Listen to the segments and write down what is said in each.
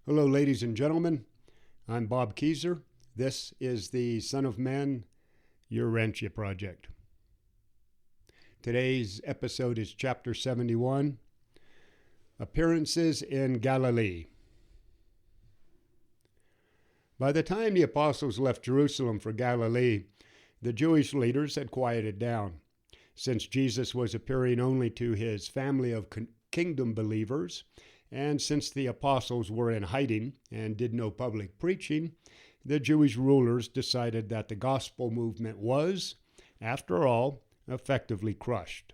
Hello, ladies and gentlemen. I'm Bob Keyser. This is the Son of Man Urantia Project. Today's episode is Chapter 71, Appearances in Galilee. By the time the apostles left Jerusalem for Galilee, the Jewish leaders had quieted down. Since Jesus was appearing only to his family of kingdom believers, and since the apostles were in hiding and did no public preaching, the Jewish rulers decided that the gospel movement was, after all, effectively crushed.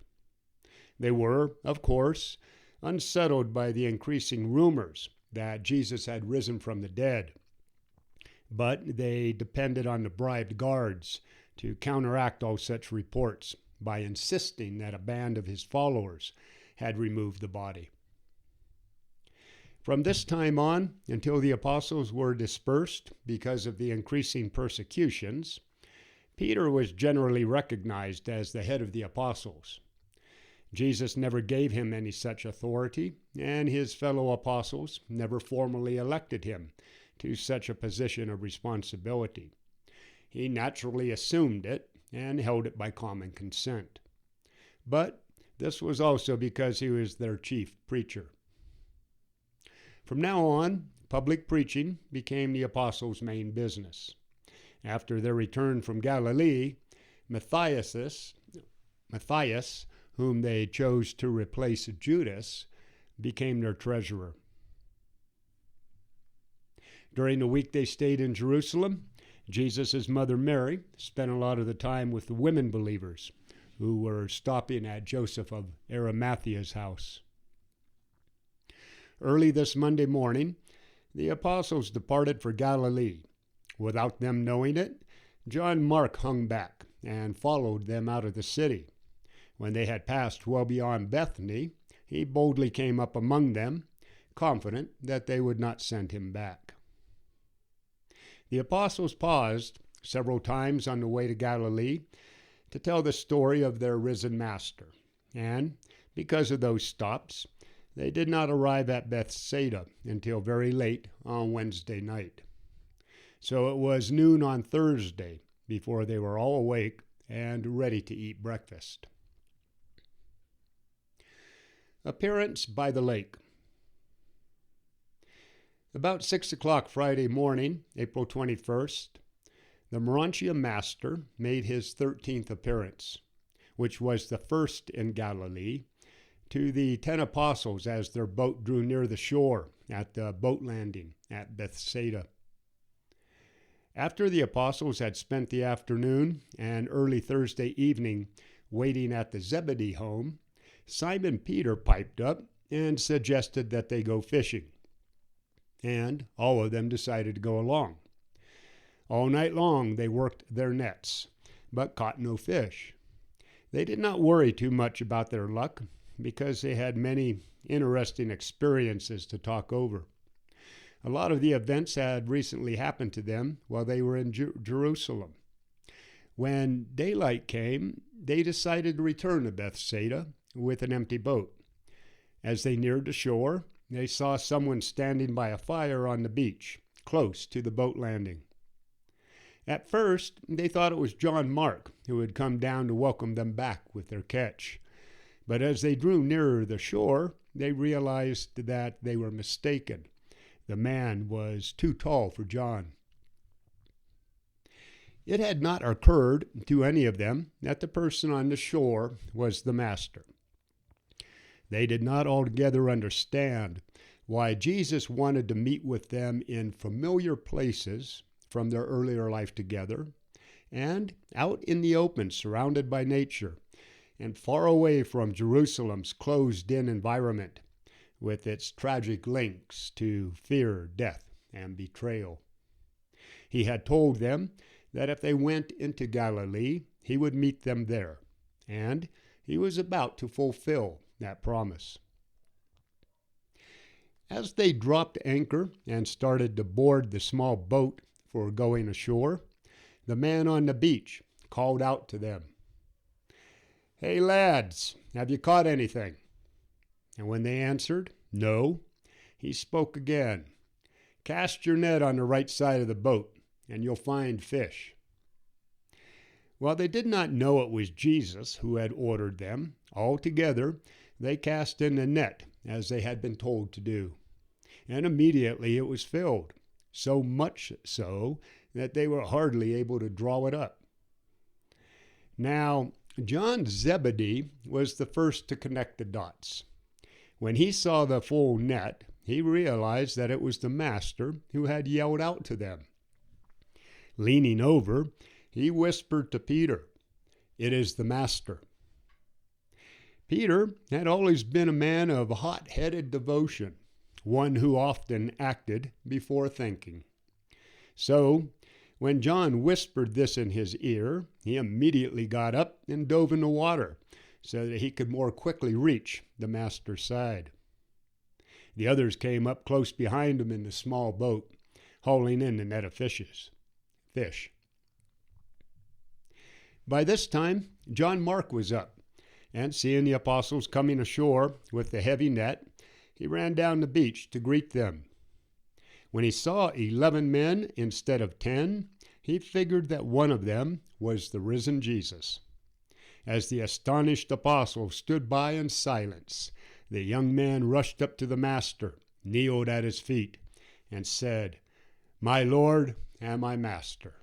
They were, of course, unsettled by the increasing rumors that Jesus had risen from the dead, but they depended on the bribed guards to counteract all such reports by insisting that a band of his followers had removed the body. From this time on, until the apostles were dispersed because of the increasing persecutions, Peter was generally recognized as the head of the apostles. Jesus never gave him any such authority, and his fellow apostles never formally elected him to such a position of responsibility. He naturally assumed it and held it by common consent. But this was also because he was their chief preacher. From now on, public preaching became the apostles' main business. After their return from Galilee, Matthias, whom they chose to replace Judas, became their treasurer. During the week they stayed in Jerusalem, Jesus' mother Mary spent a lot of the time with the women believers who were stopping at Joseph of Arimathea's house. Early this Monday morning, the apostles departed for Galilee. Without them knowing it, John Mark hung back and followed them out of the city. When they had passed well beyond Bethany, he boldly came up among them, confident that they would not send him back. The apostles paused several times on the way to Galilee to tell the story of their risen master, and because of those stops, they did not arrive at Bethsaida until very late on Wednesday night. So it was noon on Thursday before they were all awake and ready to eat breakfast. Appearance by the lake. About 6 o'clock Friday morning, April 21st, the morontia master made his 13th appearance, which was the first in Galilee, to the 10 apostles as their boat drew near the shore at the boat landing at Bethsaida. After the apostles had spent the afternoon and early Thursday evening waiting at the Zebedee home, Simon Peter piped up and suggested that they go fishing. And all of them decided to go along. All night long they worked their nets, but caught no fish. They did not worry too much about their luck, because they had many interesting experiences to talk over. A lot of the events had recently happened to them while they were in Jerusalem. When daylight came, they decided to return to Bethsaida with an empty boat. As they neared the shore, they saw someone standing by a fire on the beach, close to the boat landing. At first, they thought it was John Mark, who had come down to welcome them back with their catch. But as they drew nearer the shore, they realized that they were mistaken. The man was too tall for John. It had not occurred to any of them that the person on the shore was the master. They did not altogether understand why Jesus wanted to meet with them in familiar places from their earlier life together and out in the open, surrounded by nature, and far away from Jerusalem's closed-in environment with its tragic links to fear, death, and betrayal. He had told them that if they went into Galilee, he would meet them there, and he was about to fulfill that promise. As they dropped anchor and started to board the small boat for going ashore, the man on the beach called out to them, "Hey lads, have you caught anything?" And when they answered, "No," he spoke again. Cast your net on the right side of the boat, and you'll find fish." While they did not know it was Jesus who had ordered them, all together they cast in the net as they had been told to do. And immediately it was filled, so much so that they were hardly able to draw it up. Now, John Zebedee was the first to connect the dots. When he saw the full net, he realized that it was the master who had yelled out to them. Leaning over, he whispered to Peter, "It is the master." Peter had always been a man of hot-headed devotion, one who often acted before thinking. So, when John whispered this in his ear, he immediately got up and dove in the water so that he could more quickly reach the master's side. The others came up close behind him in the small boat, hauling in the net of fish. By this time, John Mark was up, and seeing the apostles coming ashore with the heavy net, he ran down the beach to greet them. When he saw 11 men instead of 10, he figured that one of them was the risen Jesus. As the astonished apostles stood by in silence, the young man rushed up to the master, kneeled at his feet, and said, "My Lord and my master."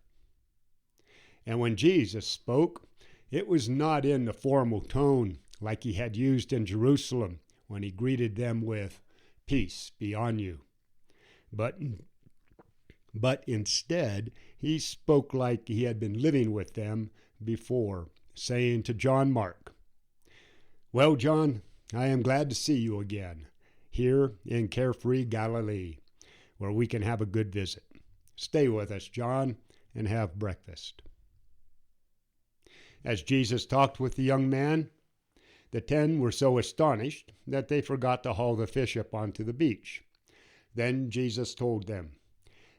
And when Jesus spoke, it was not in the formal tone like he had used in Jerusalem when he greeted them with, "Peace be on you." But instead, he spoke like he had been living with them before, saying to John Mark, "Well, John, I am glad to see you again, here in carefree Galilee, where we can have a good visit. Stay with us, John, and have breakfast." As Jesus talked with the young man, the 10 were so astonished that they forgot to haul the fish up onto the beach. Then Jesus told them,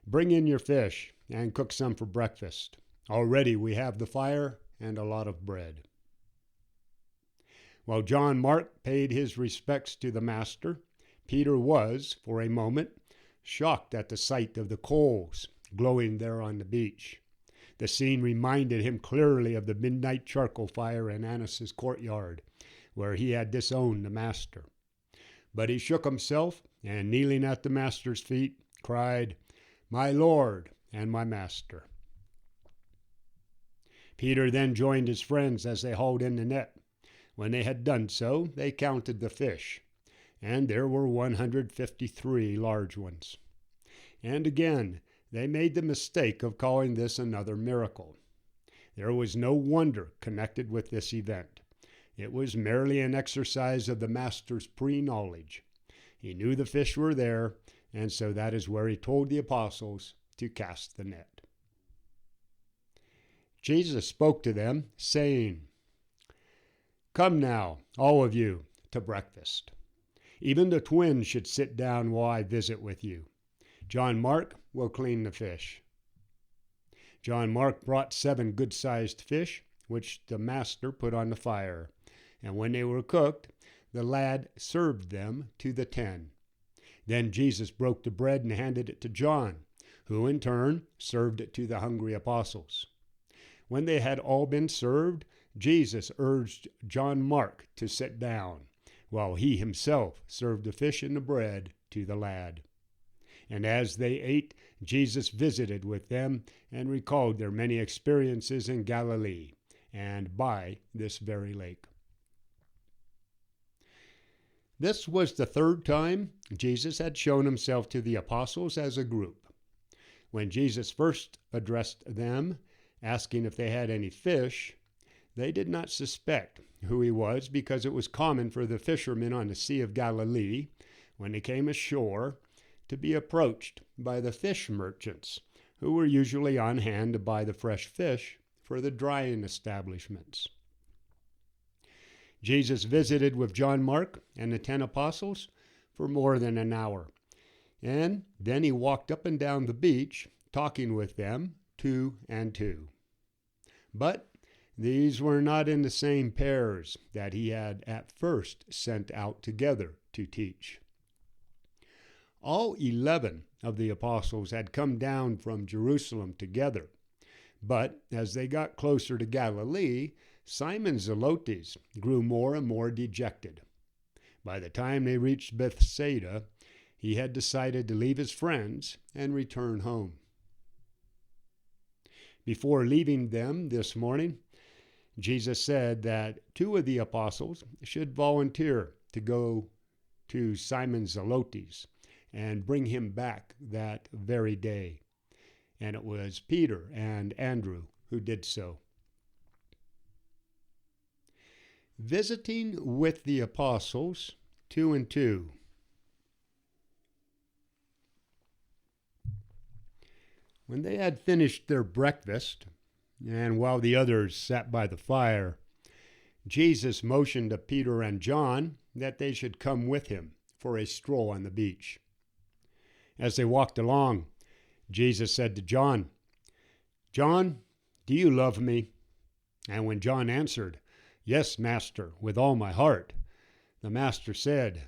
"Bring in your fish and cook some for breakfast. Already we have the fire and a lot of bread." While John Mark paid his respects to the master, Peter was, for a moment, shocked at the sight of the coals glowing there on the beach. The scene reminded him clearly of the midnight charcoal fire in Annas' courtyard, where he had disowned the master. But he shook himself, and kneeling at the master's feet, cried, "My Lord and my master." Peter then joined his friends as they hauled in the net. When they had done so, they counted the fish, and there were 153 large ones. And again, they made the mistake of calling this another miracle. There was no wonder connected with this event. It was merely an exercise of the master's pre-knowledge. He knew the fish were there, and so that is where he told the apostles to cast the net. Jesus spoke to them, saying, "Come now, all of you, to breakfast. Even the twins should sit down while I visit with you. John Mark will clean the fish." John Mark brought 7 good-sized fish, which the master put on the fire, and when they were cooked, the lad served them to the 10. Then Jesus broke the bread and handed it to John, who in turn served it to the hungry apostles. When they had all been served, Jesus urged John Mark to sit down, while he himself served the fish and the bread to the lad. And as they ate, Jesus visited with them and recalled their many experiences in Galilee and by this very lake. This was the 3rd time Jesus had shown himself to the apostles as a group. When Jesus first addressed them, asking if they had any fish, they did not suspect who he was, because it was common for the fishermen on the Sea of Galilee, when they came ashore, to be approached by the fish merchants, who were usually on hand to buy the fresh fish for the drying establishments. Jesus visited with John Mark and the 10 apostles for more than an hour, and then he walked up and down the beach, talking with them 2 and 2. But these were not in the same pairs that he had at first sent out together to teach. All 11 of the apostles had come down from Jerusalem together. But as they got closer to Galilee, Simon Zelotes grew more and more dejected. By the time they reached Bethsaida, he had decided to leave his friends and return home. Before leaving them this morning, Jesus said that 2 of the apostles should volunteer to go to Simon Zelotes and bring him back that very day. And it was Peter and Andrew who did so. Visiting with the apostles, 2 and 2. When they had finished their breakfast, and while the others sat by the fire, Jesus motioned to Peter and John that they should come with him for a stroll on the beach. As they walked along, Jesus said to John, "John, do you love me?" And when John answered, "Yes, Master, with all my heart," the Master said,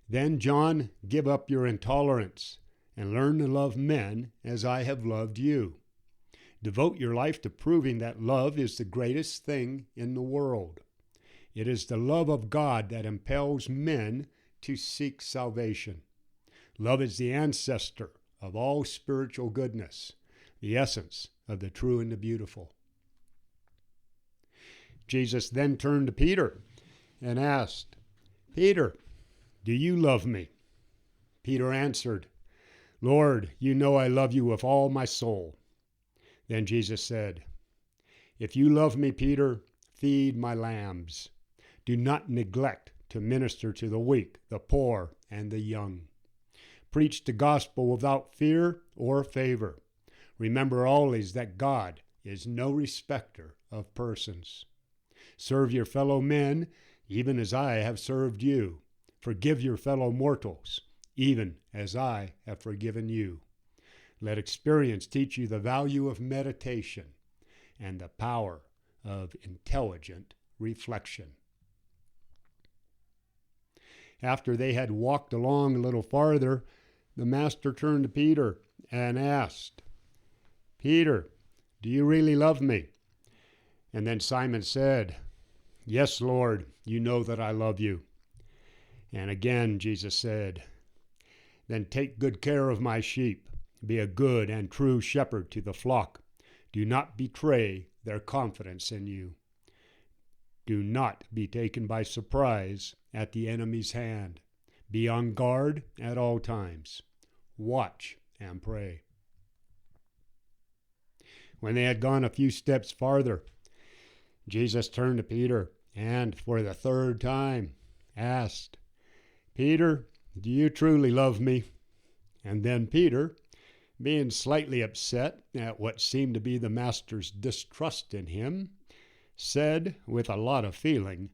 "Then, John, give up your intolerance and learn to love men as I have loved you. Devote your life to proving that love is the greatest thing in the world. It is the love of God that impels men to seek salvation. Love is the ancestor of all spiritual goodness, the essence of the true and the beautiful." Jesus then turned to Peter and asked, "Peter, do you love me?" Peter answered, "Lord, you know I love you with all my soul." Then Jesus said, "If you love me, Peter, feed my lambs. Do not neglect to minister to the weak, the poor, and the young. Preach the gospel without fear or favor. Remember always that God is no respecter of persons. Serve your fellow men, even as I have served you. Forgive your fellow mortals, even as I have forgiven you. Let experience teach you the value of meditation and the power of intelligent reflection." After they had walked along a little farther, the Master turned to Peter and asked, "Peter, do you really love me?" And then Simon said, "Yes, Lord, you know that I love you." And again Jesus said, "Then take good care of my sheep. Be a good and true shepherd to the flock. Do not betray their confidence in you. Do not be taken by surprise at the enemy's hand. Be on guard at all times. Watch and pray." When they had gone a few steps farther, Jesus turned to Peter and, for the 3rd time, asked, "Peter, do you truly love me?" And then Peter, being slightly upset at what seemed to be the Master's distrust in him, said with a lot of feeling,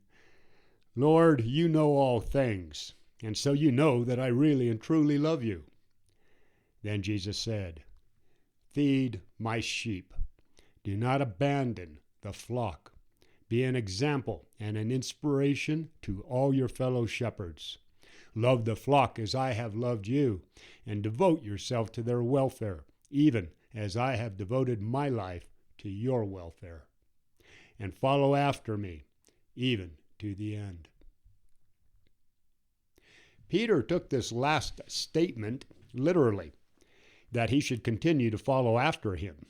"Lord, you know all things, and so you know that I really and truly love you." Then Jesus said, "Feed my sheep. Do not abandon the flock. Be an example and an inspiration to all your fellow shepherds. Love the flock as I have loved you, and devote yourself to their welfare, even as I have devoted my life to your welfare. And follow after me, even to the end." Peter took this last statement literally, that he should continue to follow after him.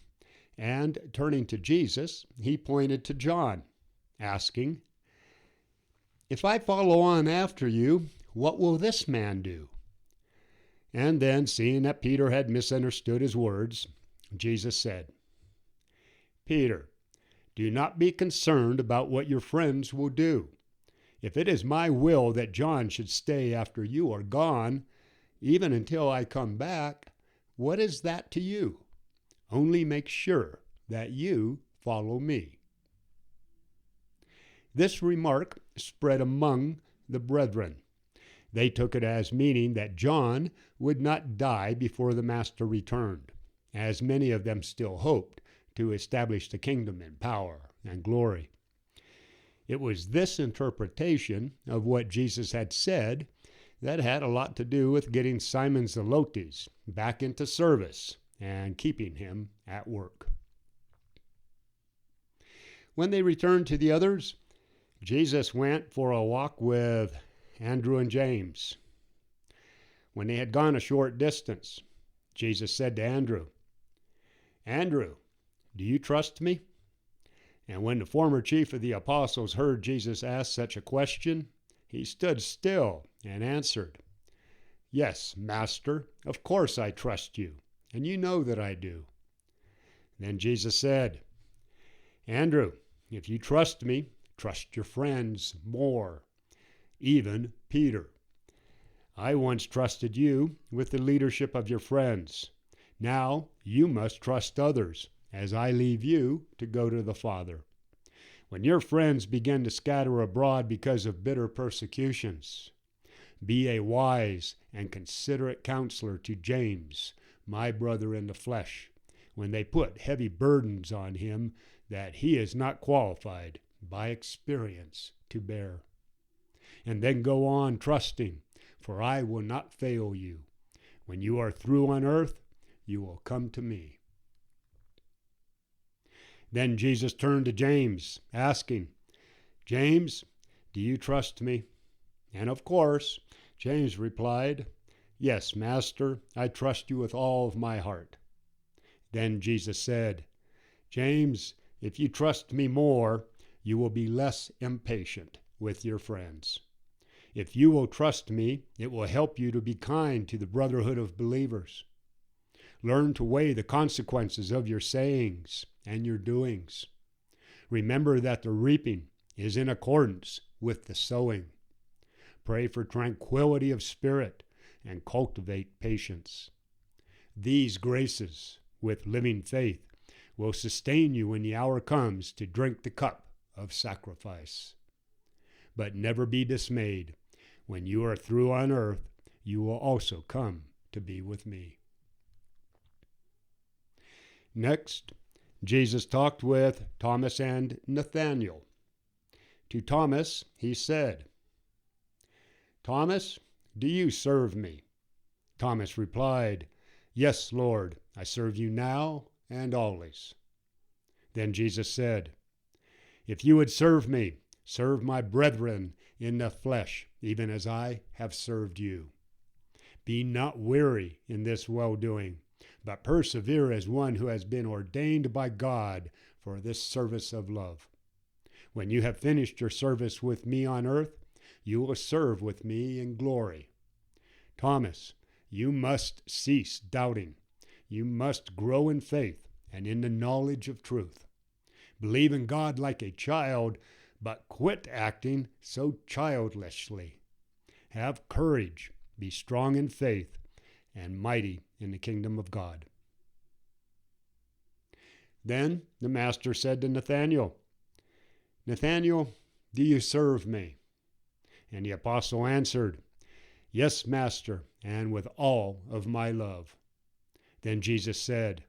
And turning to Jesus, he pointed to John, asking, "If I follow on after you, what will this man do?" And then, seeing that Peter had misunderstood his words, Jesus said, "Peter, do not be concerned about what your friends will do. If it is my will that John should stay after you are gone, even until I come back, what is that to you? Only make sure that you follow me." This remark spread among the brethren. They took it as meaning that John would not die before the Master returned, as many of them still hoped to establish the kingdom in power and glory. It was this interpretation of what Jesus had said That had a lot to do with getting Simon Zelotes back into service and keeping him at work. When they returned to the others, Jesus went for a walk with Andrew and James. When they had gone a short distance, Jesus said to Andrew, "Andrew, do you trust me?" And when the former chief of the apostles heard Jesus ask such a question, he stood still and answered, "Yes, Master, of course I trust you, and you know that I do." Then Jesus said, "Andrew, if you trust me, trust your friends more, even Peter. I once trusted you with the leadership of your friends. Now you must trust others, as I leave you to go to the Father. When your friends begin to scatter abroad because of bitter persecutions, be a wise and considerate counselor to James, my brother in the flesh, when they put heavy burdens on him that he is not qualified by experience to bear. And then go on trusting, for I will not fail you. When you are through on earth, you will come to me." Then Jesus turned to James, asking, "James, do you trust me?" And of course, James replied, "Yes, Master, I trust you with all of my heart." Then Jesus said, "James, if you trust me more, you will be less impatient with your friends. If you will trust me, it will help you to be kind to the brotherhood of believers. Learn to weigh the consequences of your sayings and your doings. Remember that the reaping is in accordance with the sowing. Pray for tranquility of spirit and cultivate patience. These graces, with living faith, will sustain you when the hour comes to drink the cup of sacrifice. But never be dismayed. When you are through on earth, you will also come to be with me." Next, Jesus talked with Thomas and Nathanael. To Thomas he said, "Thomas, do you serve me?" Thomas replied, "Yes, Lord, I serve you now and always." Then Jesus said, "If you would serve me, serve my brethren in the flesh, even as I have served you. Be not weary in this well-doing, but persevere as one who has been ordained by God for this service of love. When you have finished your service with me on earth, you will serve with me in glory. Thomas, you must cease doubting. You must grow in faith and in the knowledge of truth. Believe in God like a child, but quit acting so childishly. Have courage, be strong in faith, and mighty in the kingdom of God." Then the Master said to Nathanael, "Nathanael, do you serve me?" And the apostle answered, "Yes, Master, and with all of my love." Then Jesus said,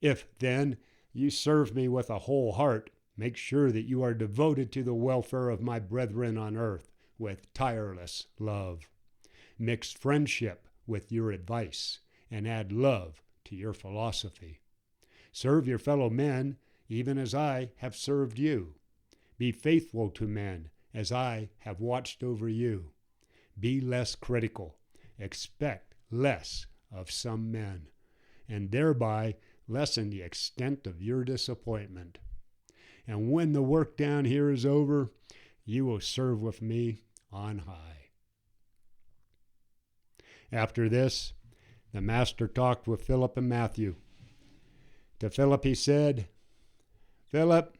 "If, then, you serve me with a whole heart, make sure that you are devoted to the welfare of my brethren on earth with tireless love. Mix friendship with your advice, and add love to your philosophy. Serve your fellow men, even as I have served you. Be faithful to men, as I have watched over you. Be less critical. Expect less of some men, and thereby lessen the extent of your disappointment. And when the work down here is over, you will serve with me on high." After this, the Master talked with Philip and Matthew. To Philip he said, "Philip,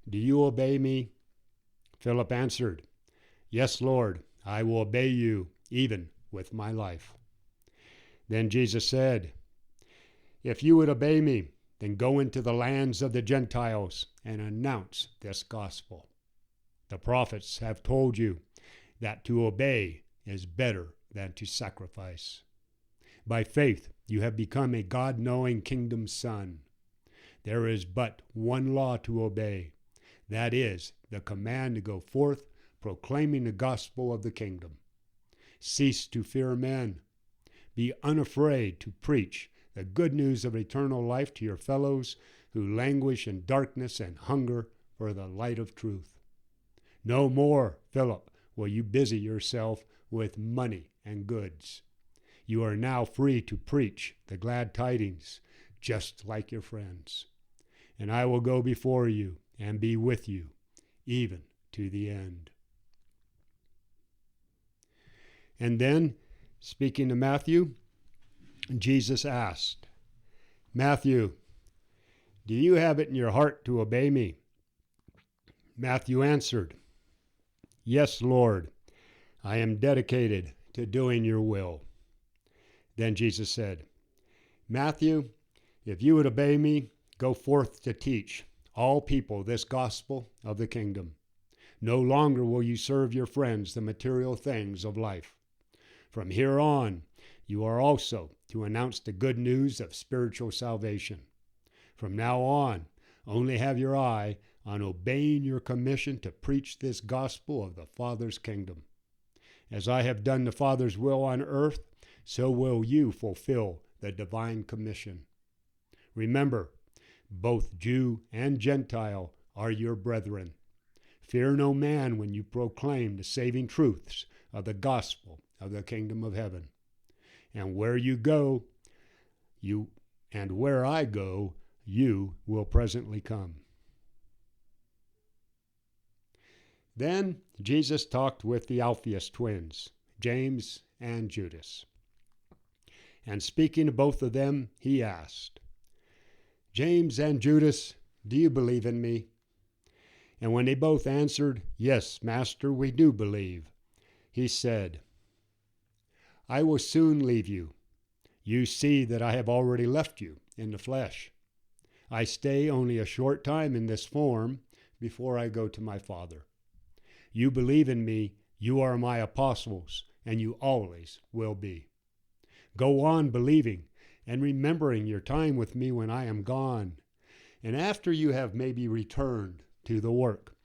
do you obey me?" Philip answered, "Yes, Lord, I will obey you, even with my life." Then Jesus said, "If you would obey me, then go into the lands of the Gentiles and announce this gospel. The prophets have told you that to obey is better than to sacrifice. By faith you have become a God-knowing kingdom son. There is but one law to obey. That is the command to go forth proclaiming the gospel of the kingdom. Cease to fear men. Be unafraid to preach the good news of eternal life to your fellows who languish in darkness and hunger for the light of truth. No more, Philip, will you busy yourself with money and goods. You are now free to preach the glad tidings, just like your friends. And I will go before you and be with you, even to the end. And then, speaking to Matthew, Jesus asked, Matthew, do you have it in your heart to obey me? Matthew answered, Yes, Lord, I am dedicated to doing your will. Then Jesus said, Matthew, if you would obey me, go forth to teach all people this gospel of the kingdom. No longer will you serve your friends the material things of life. From here on, you are also to announce the good news of spiritual salvation. From now on, only have your eye on obeying your commission to preach this gospel of the Father's kingdom. As I have done the Father's will on earth, so will you fulfill the divine commission. Remember, both Jew and Gentile are your brethren. Fear no man when you proclaim the saving truths of the gospel of the kingdom of heaven. And where you go, and where I go, you will presently come. Then Jesus talked with the Alphaeus twins, James and Judas. And speaking to both of them, he asked, James and Judas, do you believe in me? And when they both answered, Yes, Master, we do believe, he said, I will soon leave you. You see that I have already left you in the flesh. I stay only a short time in this form before I go to my Father. You believe in me, you are my apostles, and you always will be. Go on believing and remembering your time with me when I am gone, and after you have maybe returned to the work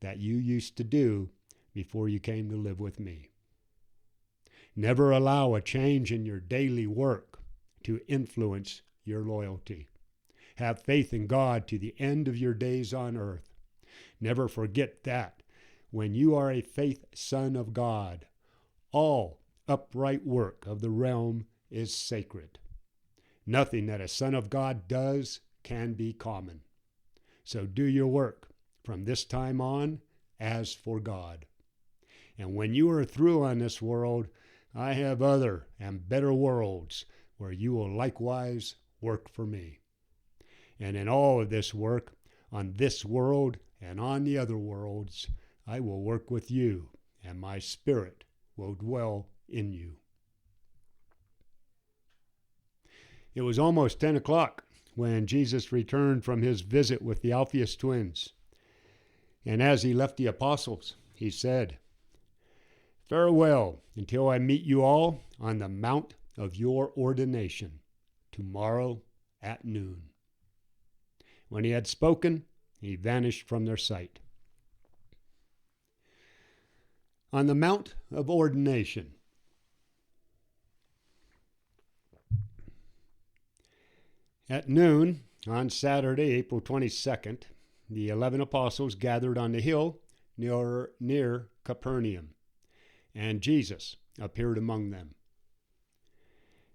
that you used to do before you came to live with me. Never allow a change in your daily work to influence your loyalty. Have faith in God to the end of your days on earth. Never forget that when you are a faith son of God, all upright work of the realm is sacred. Nothing that a son of God does can be common. So do your work from this time on as for God. And when you are through on this world, I have other and better worlds where you will likewise work for me. And in all of this work, on this world and on the other worlds, I will work with you, and my Spirit will dwell in you. It was almost 10 o'clock when Jesus returned from his visit with the Alphaeus twins. And as he left the apostles, he said, Farewell until I meet you all on the mount of your ordination tomorrow at noon. When he had spoken, he vanished from their sight. On the Mount of Ordination. At noon on Saturday, April 22nd, the 11 apostles gathered on the hill near Capernaum, and Jesus appeared among them.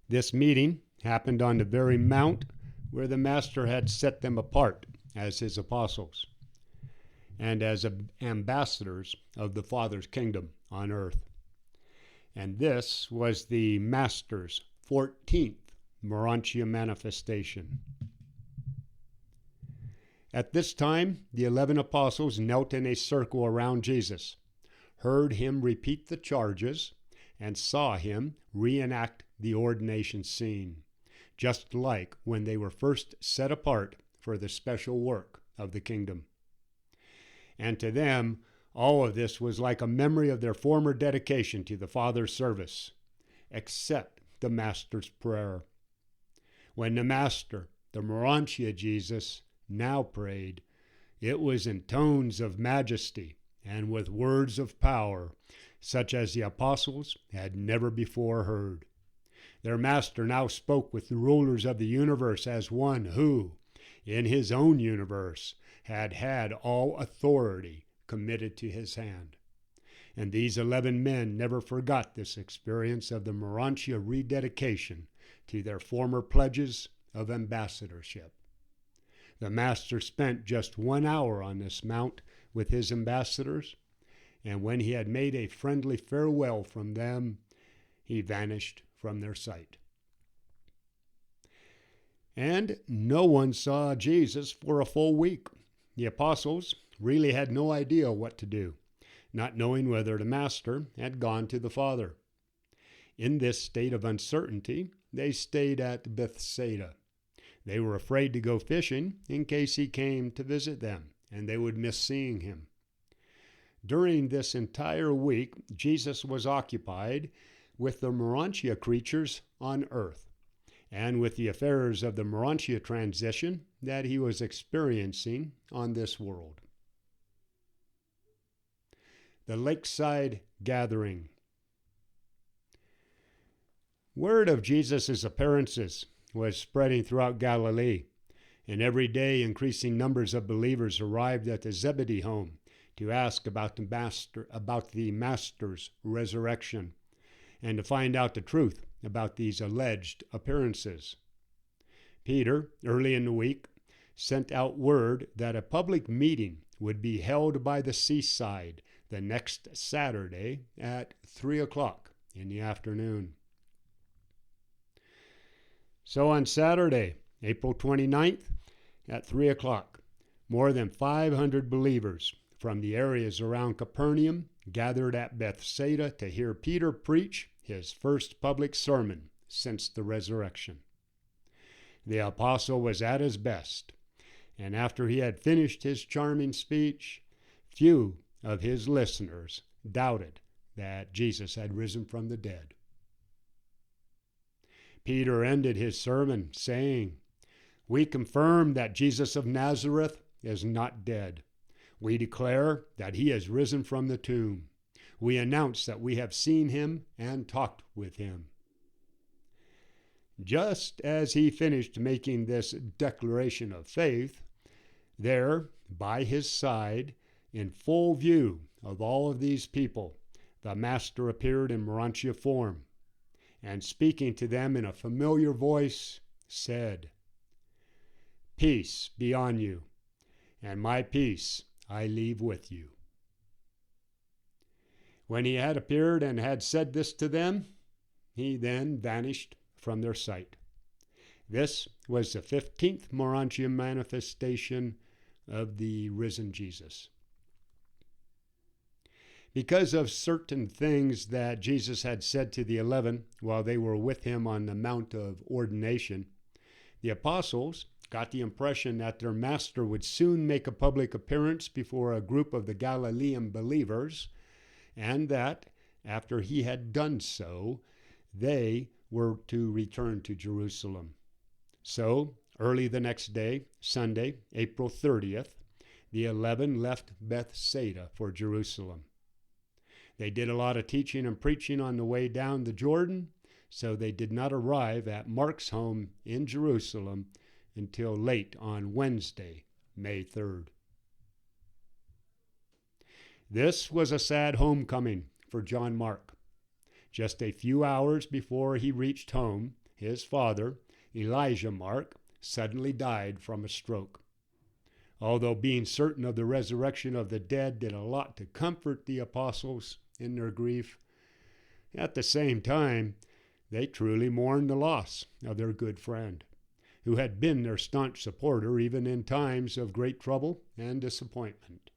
This meeting happened on the very mount where the Master had set them apart as his apostles and as ambassadors of the Father's kingdom on earth. And this was the Master's 14th morontia manifestation. At this time, the 11 apostles knelt in a circle around Jesus, heard him repeat the charges, and saw him reenact the ordination scene, just like when they were first set apart for the special work of the kingdom. And to them, all of this was like a memory of their former dedication to the Father's service, except the Master's prayer. When the Master, the morontia Jesus, now prayed, it was in tones of majesty and with words of power, such as the apostles had never before heard. Their master now spoke with the rulers of the universe as one who, in his own universe, had had all authority committed to his hand. And these 11 men never forgot this experience of the morontia rededication to their former pledges of ambassadorship. The master spent just 1 hour on this mount with his ambassadors, and when he had made a friendly farewell from them, he vanished from their sight. And no one saw Jesus for a full week. The apostles really had no idea what to do, not knowing whether the master had gone to the Father. In this state of uncertainty, they stayed at Bethsaida. They were afraid to go fishing in case he came to visit them, and they would miss seeing him. During this entire week, Jesus was occupied with the morontia creatures on earth, and with the affairs of the morontia transition that he was experiencing on this world. The lakeside gathering. Word of Jesus' appearances was spreading throughout Galilee, and every day increasing numbers of believers arrived at the Zebedee home to ask about the Master's resurrection and to find out the truth about these alleged appearances. Peter, early in the week, sent out word that a public meeting would be held by the seaside the next Saturday at 3 o'clock in the afternoon. So on Saturday, April 29th, at 3 o'clock, more than 500 believers from the areas around Capernaum gathered at Bethsaida to hear Peter preach his first public sermon since the resurrection. The apostle was at his best, and after he had finished his charming speech, few of his listeners doubted that Jesus had risen from the dead. Peter ended his sermon saying, "We confirm that Jesus of Nazareth is not dead. We declare that he has risen from the tomb. We announce that we have seen him and talked with him." Just as he finished making this declaration of faith, there, by his side, in full view of all of these people, the Master appeared in morontia form, and speaking to them in a familiar voice, said, "Peace be on you, and my peace I leave with you." When he had appeared and had said this to them, he then vanished from their sight. This was the 15th morontia manifestation of the risen Jesus. Because of certain things that Jesus had said to the 11 while they were with him on the Mount of Ordination, the apostles got the impression that their master would soon make a public appearance before a group of the Galilean believers, and that, after he had done so, they were to return to Jerusalem. So, early the next day, Sunday, April 30th, the 11 left Bethsaida for Jerusalem. They did a lot of teaching and preaching on the way down the Jordan, so they did not arrive at Mark's home in Jerusalem until late on Wednesday, May 3rd. This was a sad homecoming for John Mark. Just a few hours before he reached home, his father, Elijah Mark, suddenly died from a stroke. Although being certain of the resurrection of the dead did a lot to comfort the apostles in their grief, at the same time, they truly mourned the loss of their good friend, who had been their staunch supporter even in times of great trouble and disappointment.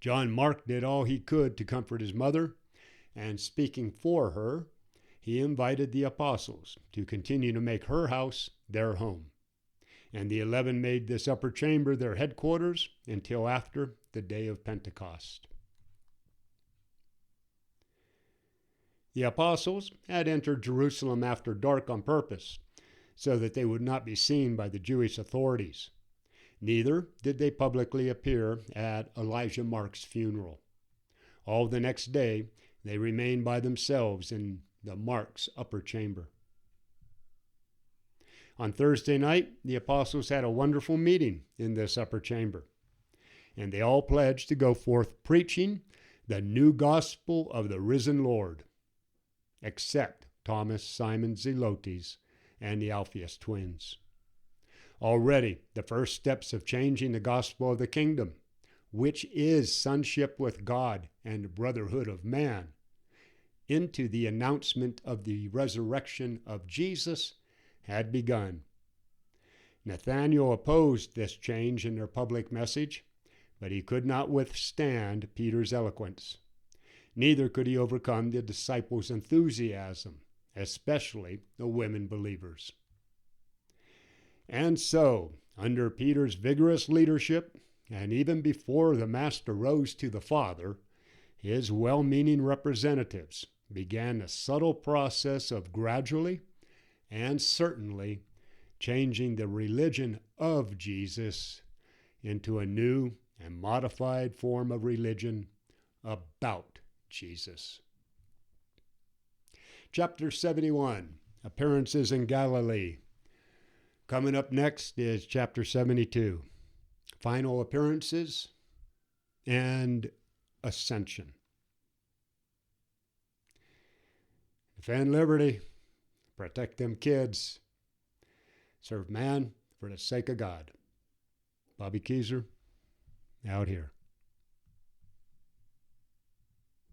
John Mark did all he could to comfort his mother, and speaking for her, he invited the apostles to continue to make her house their home. And the 11 made this upper chamber their headquarters until after the day of Pentecost. The apostles had entered Jerusalem after dark on purpose, so that they would not be seen by the Jewish authorities. Neither did they publicly appear at Elijah Mark's funeral. All the next day, they remained by themselves in the Mark's upper chamber. On Thursday night, the apostles had a wonderful meeting in this upper chamber, and they all pledged to go forth preaching the new gospel of the risen Lord, except Thomas, Simon Zelotes, and the Alphaeus twins. Already, the first steps of changing the gospel of the kingdom, which is sonship with God and brotherhood of man, into the announcement of the resurrection of Jesus had begun. Nathanael opposed this change in their public message, but he could not withstand Peter's eloquence. Neither could he overcome the disciples' enthusiasm, especially the women believers. And so, under Peter's vigorous leadership, and even before the Master rose to the Father, his well-meaning representatives began a subtle process of gradually and certainly changing the religion of Jesus into a new and modified form of religion about Jesus. Chapter 71, Appearances in Galilee. Coming up next is chapter 72, Final Appearances and Ascension. Defend liberty, protect them kids, serve man for the sake of God. Bobby Keyser, out here.